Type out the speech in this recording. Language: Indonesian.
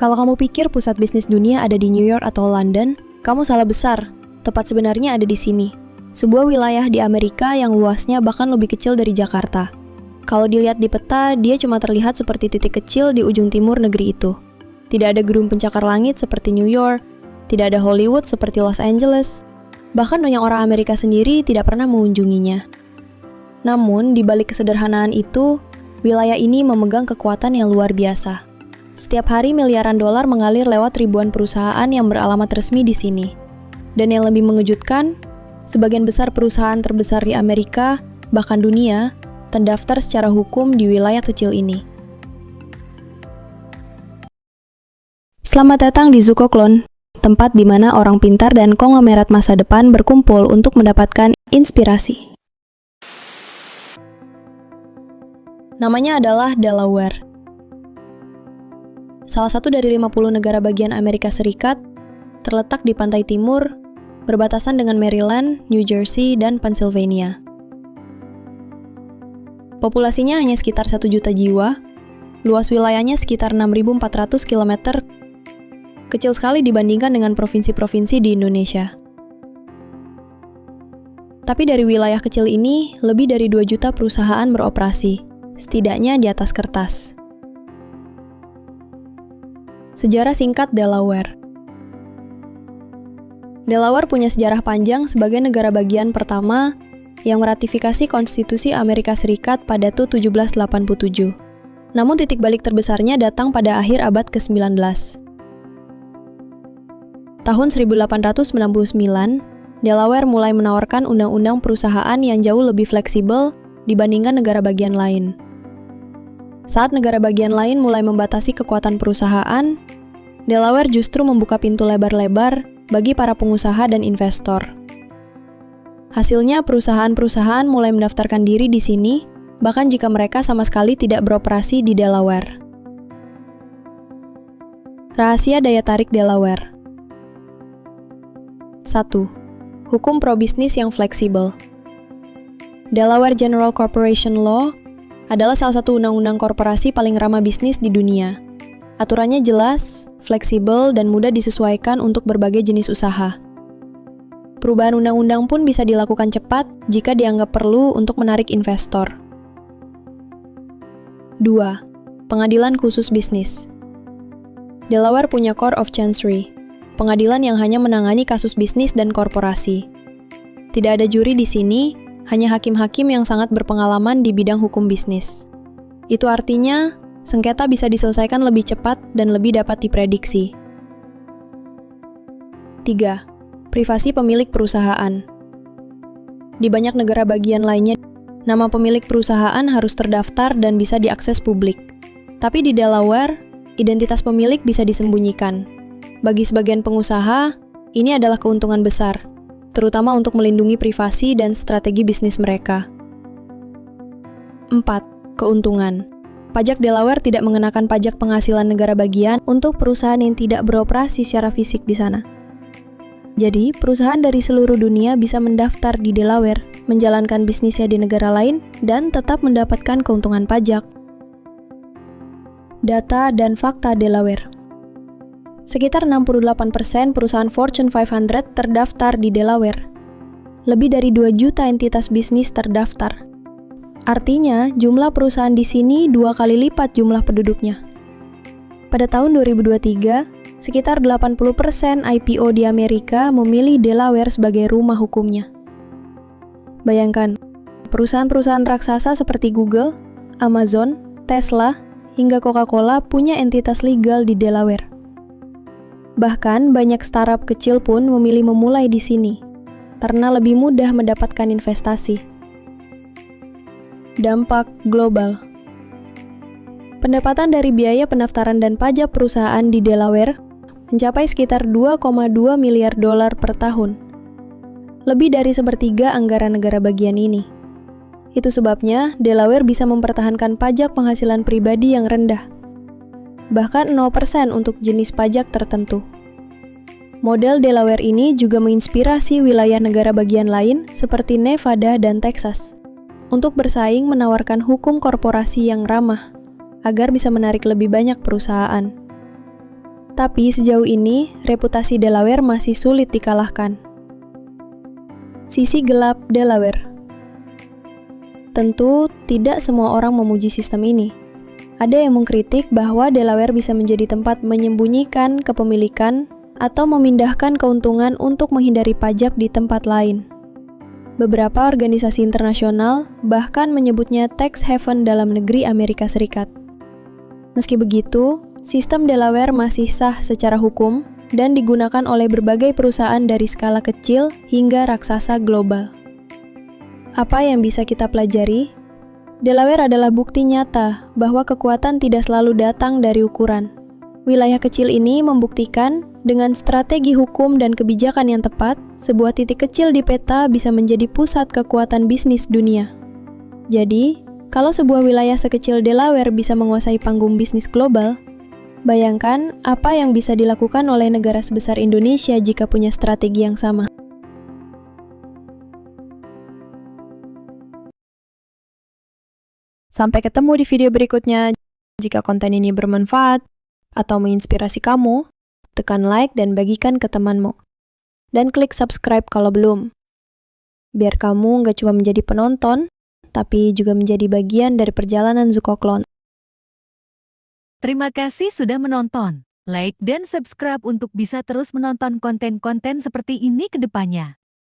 Kalau kamu pikir pusat bisnis dunia ada di New York atau London, kamu salah besar. Tepat sebenarnya ada di sini. Sebuah wilayah di Amerika yang luasnya bahkan lebih kecil dari Jakarta. Kalau dilihat di peta, dia cuma terlihat seperti titik kecil di ujung timur negeri itu. Tidak ada gedung pencakar langit seperti New York, tidak ada Hollywood seperti Los Angeles. Bahkan banyak orang Amerika sendiri tidak pernah mengunjunginya. Namun, di balik kesederhanaan itu, wilayah ini memegang kekuatan yang luar biasa. Setiap hari miliaran dolar mengalir lewat ribuan perusahaan yang beralamat resmi di sini. Dan yang lebih mengejutkan, sebagian besar perusahaan terbesar di Amerika, bahkan dunia, terdaftar secara hukum di wilayah kecil ini. Selamat datang di Zukoklon, tempat di mana orang pintar dan konglomerat masa depan berkumpul untuk mendapatkan inspirasi. Namanya adalah Delaware. Salah satu dari 50 negara bagian Amerika Serikat, terletak di pantai timur, berbatasan dengan Maryland, New Jersey, dan Pennsylvania. Populasinya hanya sekitar 1 juta jiwa, luas wilayahnya sekitar 6.400 km, kecil sekali dibandingkan dengan provinsi-provinsi di Indonesia. Tapi dari wilayah kecil ini, lebih dari 2 juta perusahaan beroperasi, setidaknya di atas kertas. Sejarah singkat Delaware. Delaware punya sejarah panjang sebagai negara bagian pertama yang meratifikasi Konstitusi Amerika Serikat pada tahun 1787. Namun titik balik terbesarnya datang pada akhir abad ke-19. Tahun 1899, Delaware mulai menawarkan undang-undang perusahaan yang jauh lebih fleksibel dibandingkan negara bagian lain. Saat negara bagian lain mulai membatasi kekuatan perusahaan, Delaware justru membuka pintu lebar-lebar bagi para pengusaha dan investor. Hasilnya, perusahaan-perusahaan mulai mendaftarkan diri di sini, bahkan jika mereka sama sekali tidak beroperasi di Delaware. Rahasia daya tarik Delaware. 1. Hukum probisnis yang fleksibel. Delaware General Corporation Law adalah salah satu undang-undang korporasi paling ramah bisnis di dunia. Aturannya jelas, fleksibel, dan mudah disesuaikan untuk berbagai jenis usaha. Perubahan undang-undang pun bisa dilakukan cepat jika dianggap perlu untuk menarik investor. 2. Pengadilan khusus bisnis. Delaware punya Court of Chancery, pengadilan yang hanya menangani kasus bisnis dan korporasi. Tidak ada juri di sini, hanya hakim-hakim yang sangat berpengalaman di bidang hukum bisnis. Itu artinya, sengketa bisa diselesaikan lebih cepat dan lebih dapat diprediksi. 3. Privasi pemilik perusahaan. Di banyak negara bagian lainnya, nama pemilik perusahaan harus terdaftar dan bisa diakses publik. Tapi di Delaware, identitas pemilik bisa disembunyikan. Bagi sebagian pengusaha, ini adalah keuntungan besar, terutama untuk melindungi privasi dan strategi bisnis mereka. 4. Keuntungan. Pajak Delaware tidak mengenakan pajak penghasilan negara bagian untuk perusahaan yang tidak beroperasi secara fisik di sana. Jadi, perusahaan dari seluruh dunia bisa mendaftar di Delaware, menjalankan bisnisnya di negara lain, dan tetap mendapatkan keuntungan pajak. Data dan fakta Delaware. Sekitar 68% perusahaan Fortune 500 terdaftar di Delaware. Lebih dari 2 juta entitas bisnis terdaftar. Artinya, jumlah perusahaan di sini 2 kali lipat jumlah penduduknya. Pada tahun 2023, sekitar 80% IPO di Amerika memilih Delaware sebagai rumah hukumnya. Bayangkan, perusahaan-perusahaan raksasa seperti Google, Amazon, Tesla, hingga Coca-Cola punya entitas legal di Delaware. Bahkan, banyak startup kecil pun memilih memulai di sini, karena lebih mudah mendapatkan investasi. Dampak global. Pendapatan dari biaya pendaftaran dan pajak perusahaan di Delaware mencapai sekitar 2,2 miliar dolar per tahun. Lebih dari sepertiga anggaran negara bagian ini. Itu sebabnya Delaware bisa mempertahankan pajak penghasilan pribadi yang rendah. Bahkan 0% untuk jenis pajak tertentu. Model Delaware ini juga menginspirasi wilayah negara bagian lain seperti Nevada dan Texas untuk bersaing menawarkan hukum korporasi yang ramah agar bisa menarik lebih banyak perusahaan. Tapi sejauh ini, reputasi Delaware masih sulit dikalahkan. Sisi gelap Delaware. Tentu, tidak semua orang memuji sistem ini. Ada yang mengkritik bahwa Delaware bisa menjadi tempat menyembunyikan kepemilikan atau memindahkan keuntungan untuk menghindari pajak di tempat lain. Beberapa organisasi internasional bahkan menyebutnya tax haven dalam negeri Amerika Serikat. Meski begitu, sistem Delaware masih sah secara hukum dan digunakan oleh berbagai perusahaan dari skala kecil hingga raksasa global. Apa yang bisa kita pelajari? Delaware adalah bukti nyata bahwa kekuatan tidak selalu datang dari ukuran. Wilayah kecil ini membuktikan dengan strategi hukum dan kebijakan yang tepat, sebuah titik kecil di peta bisa menjadi pusat kekuatan bisnis dunia. Jadi, kalau sebuah wilayah sekecil Delaware bisa menguasai panggung bisnis global, bayangkan apa yang bisa dilakukan oleh negara sebesar Indonesia jika punya strategi yang sama. Sampai ketemu di video berikutnya. Jika konten ini bermanfaat atau menginspirasi kamu, tekan like dan bagikan ke temanmu. Dan klik subscribe kalau belum. Biar kamu nggak cuma menjadi penonton, tapi juga menjadi bagian dari perjalanan Zukoklon. Terima kasih sudah menonton. Like dan subscribe untuk bisa terus menonton konten-konten seperti ini ke depannya.